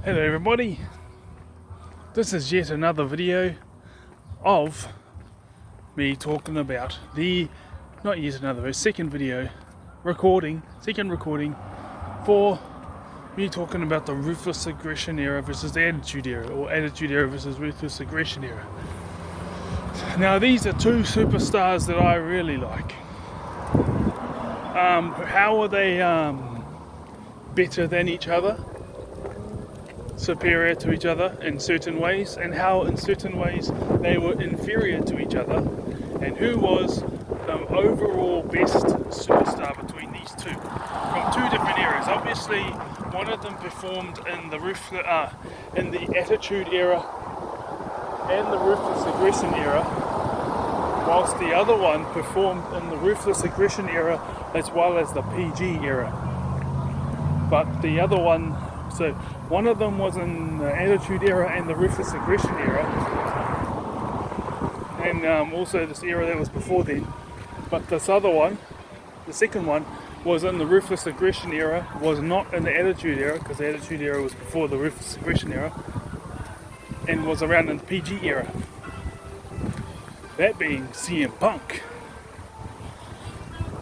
Hello everybody, this is yet another video of me talking about second recording for me talking about the Ruthless Aggression era versus the Attitude era, or Attitude era versus Ruthless Aggression era. Now these are two superstars that I really like. How are they better than each other? Superior to each other in certain ways, and how in certain ways they were inferior to each other, and who was the overall best superstar between these two from two different eras. Obviously one of them performed in the Attitude era and the Ruthless Aggression era, whilst the other one performed in the Ruthless Aggression era as well as the PG era. But the other one, so one of them was in the Attitude era and the Ruthless Aggression era, and also this era that was before then. But this other one, the second one, was in the Ruthless Aggression era, was not in the Attitude era, because the Attitude era was before the Ruthless Aggression era, and was around in the PG era. That being CM Punk.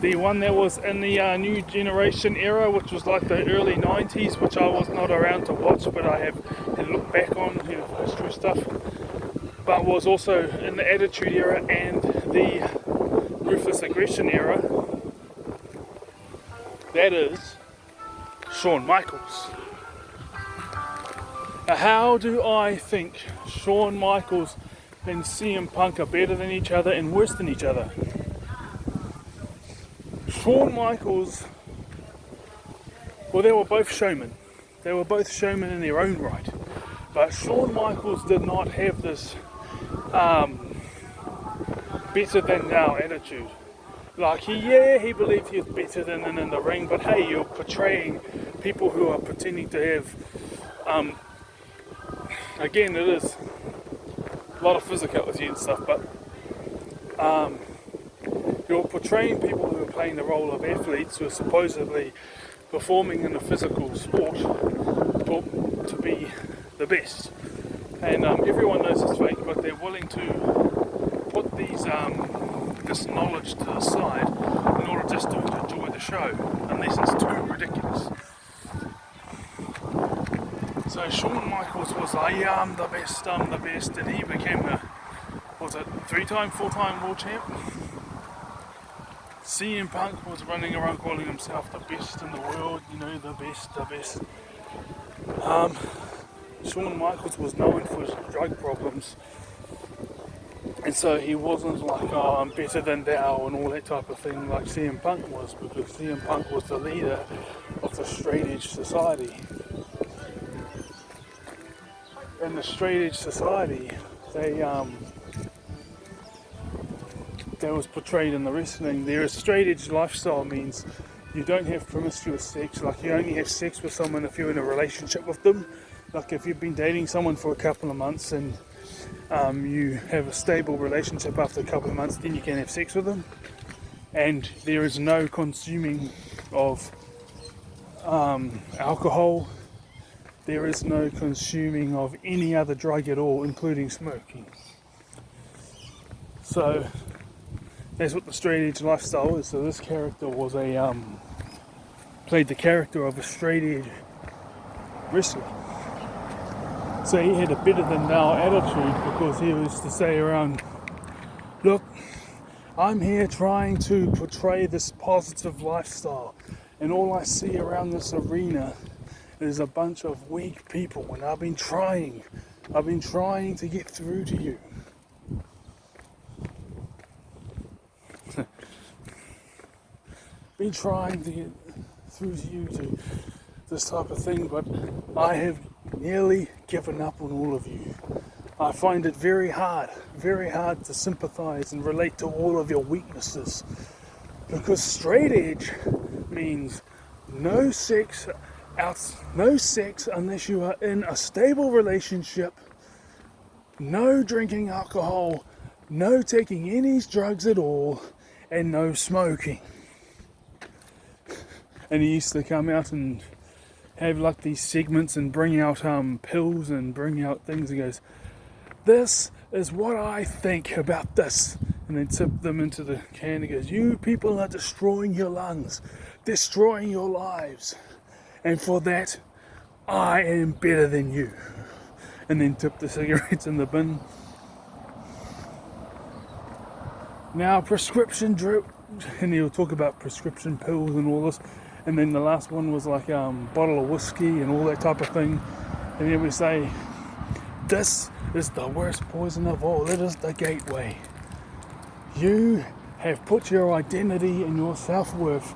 The one that was in the New Generation era, which was like the early 90s, which I was not around to watch, but I have had looked back on, history stuff, but was also in the Attitude era and the Ruthless Aggression era. That is Shawn Micheals. Now, how do I think Shawn Micheals and CM Punk are better than each other and worse than each other? Shawn Micheals, well, they were both showmen. They were both showmen in their own right. But Shawn Micheals did not have this better than now attitude. Like, he believed he was better than in the ring, but hey, you're portraying people who are pretending to have, again, it is a lot of physicality and stuff, but you're portraying people who are playing the role of athletes who are supposedly performing in a physical sport to be the best. And everyone knows it's fake, but they're willing to put this knowledge to the side in order just to enjoy the show, unless it's too ridiculous. So Shawn Micheals was like, yeah, I'm the best, and he became a, was it 3-time, 4-time world champ? CM Punk was running around calling himself the best in the world, the best. Shawn Micheals was known for his drug problems, and so he wasn't like, oh, I'm better than thou and all that type of thing like CM Punk was, because CM Punk was the leader of the straight edge society. In the straight edge society, that was portrayed in the wrestling. Their straight edge lifestyle means you don't have promiscuous sex. Like, you only have sex with someone if you're in a relationship with them. Like, if you've been dating someone for a couple of months and you have a stable relationship after a couple of months, then you can have sex with them. And there is no consuming of alcohol. There is no consuming of any other drug at all, including smoking. So that's what the straight edge lifestyle is. So this character was played the character of a straight edge wrestler. So he had a better than thou attitude, because he was to say around, look, I'm here trying to portray this positive lifestyle, and all I see around this arena is a bunch of weak people, and I've been trying to get through to you. Been trying to get through to you to this type of thing, but I have nearly given up on all of you. I find it very hard to sympathize and relate to all of your weaknesses, because straight edge means no sex unless you are in a stable relationship, no drinking alcohol, no taking any drugs at all, and no smoking. And he used to come out and have like these segments and bring out pills and bring out things. He goes, "This is what I think about this," and then tip them into the can. He goes, "You people are destroying your lungs, destroying your lives, and for that, I am better than you." And then tip the cigarettes in the bin. Now prescription drip, and he'll talk about prescription pills and all this. And then the last one was like bottle of whiskey and all that type of thing. And then we say, "This is the worst poison of all. It is the gateway. You have put your identity and your self-worth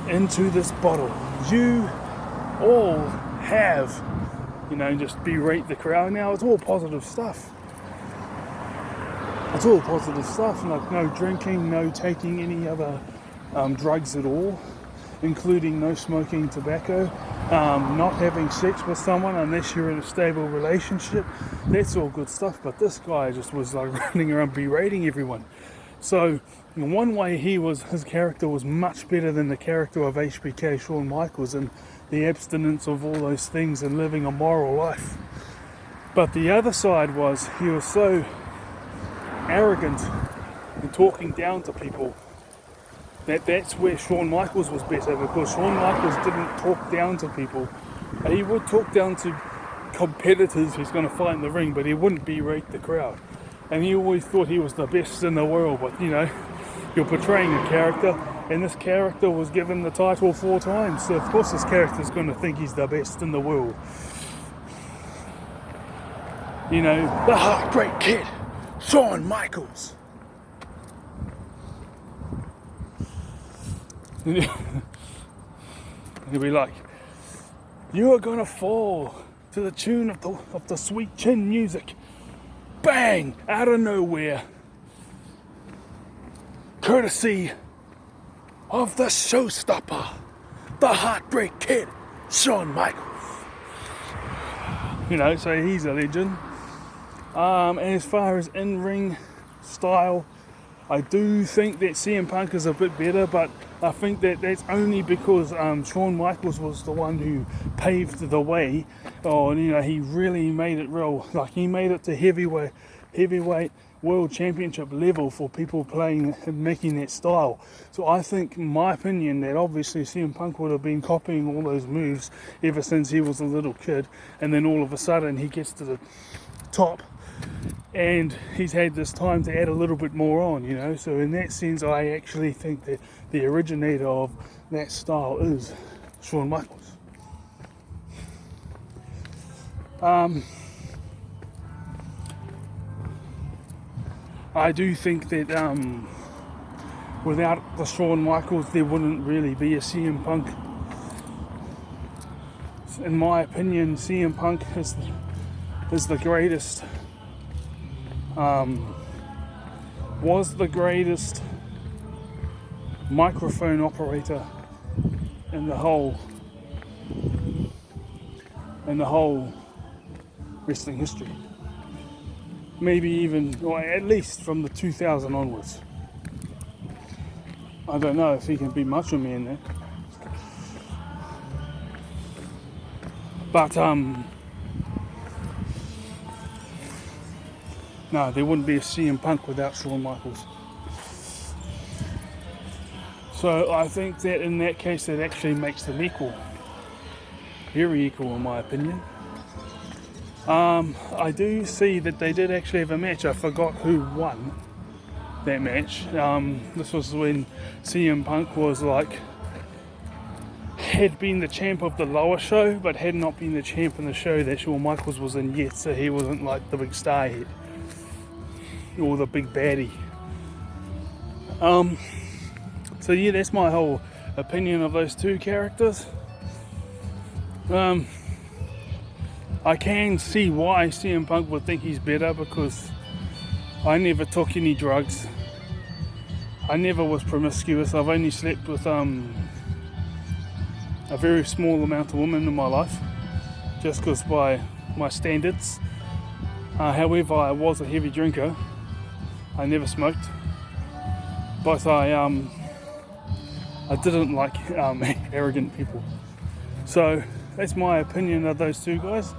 into this bottle. You all have," just berate the crowd. Now it's all positive stuff. It's all positive stuff, like no drinking, no taking any other drugs at all, including no smoking tobacco, not having sex with someone unless you're in a stable relationship. That's all good stuff, but this guy just was like running around berating everyone. So in one way his character was much better than the character of HBK Shawn Michaels and the abstinence of all those things and living a moral life. But the other side was he was so arrogant and talking down to people that's where Shawn Michaels was better, because Shawn Michaels didn't talk down to people. He would talk down to competitors he's going to fight in the ring, but he wouldn't berate the crowd. And he always thought he was the best in the world, but you're portraying a character, and this character was given the title 4 times, so of course this character's going to think he's the best in the world. The Heartbreak Kid, Shawn Michaels. And he'll be like, "You are gonna fall to the tune of the sweet chin music." Bang! Out of nowhere. Courtesy of the showstopper, the Heartbreak Kid, Shawn Michaels. So he's a legend. And as far as in-ring style, I do think that CM Punk is a bit better, but I think that's only because Shawn Michaels was the one who paved the way. He really made it real. Like, he made it to heavyweight world championship level for people playing and making that style. So I think, in my opinion, that obviously CM Punk would have been copying all those moves ever since he was a little kid, and then all of a sudden he gets to the top and he's had this time to add a little bit more on, so in that sense I actually think that the originator of that style is Shawn Michaels. I do think that without the Shawn Michaels there wouldn't really be a CM Punk. In my opinion, CM Punk is the greatest, was the greatest microphone operator in the whole wrestling history. Maybe even, or at least from the 2000 onwards. I don't know if he can beat Macho Man there. But no, there wouldn't be a CM Punk without Shawn Michaels. So I think that in that case it actually makes them equal. Very equal in my opinion. I do see that they did actually have a match. I forgot who won that match. This was when CM Punk was had been the champ of the lower show, but had not been the champ in the show that Shawn Michaels was in yet, so he wasn't like the big star yet, or the big baddie. So yeah, that's my whole opinion of those two characters. I can see why CM Punk would think he's better, because I never took any drugs. I never was promiscuous. I've only slept with a very small amount of women in my life, just because by my standards. However, I was a heavy drinker. I never smoked, but I didn't like arrogant people. So that's my opinion of those two guys,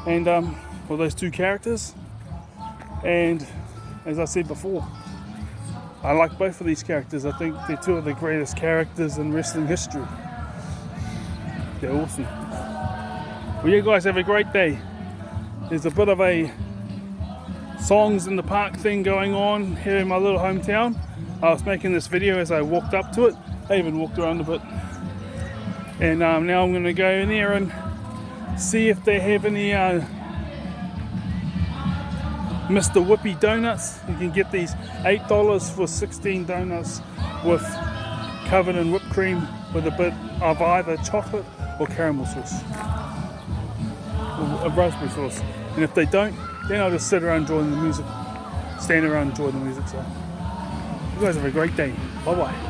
and or those two characters. And as I said before, I like both of these characters. I think they're two of the greatest characters in wrestling history. They're awesome. Well, you guys have a great day. There's a bit of a songs in the park thing going on here in my little hometown. I was making this video as I walked up to it. I even walked around a bit. And now I'm going to go in there and see if they have any Mr. Whippy donuts. You can get these $8 for 16 donuts with covered in whipped cream with a bit of either chocolate or caramel sauce or raspberry sauce. And if they don't, then I'll just sit around enjoying the music, stand around enjoying the music. So you guys have a great day. Bye bye.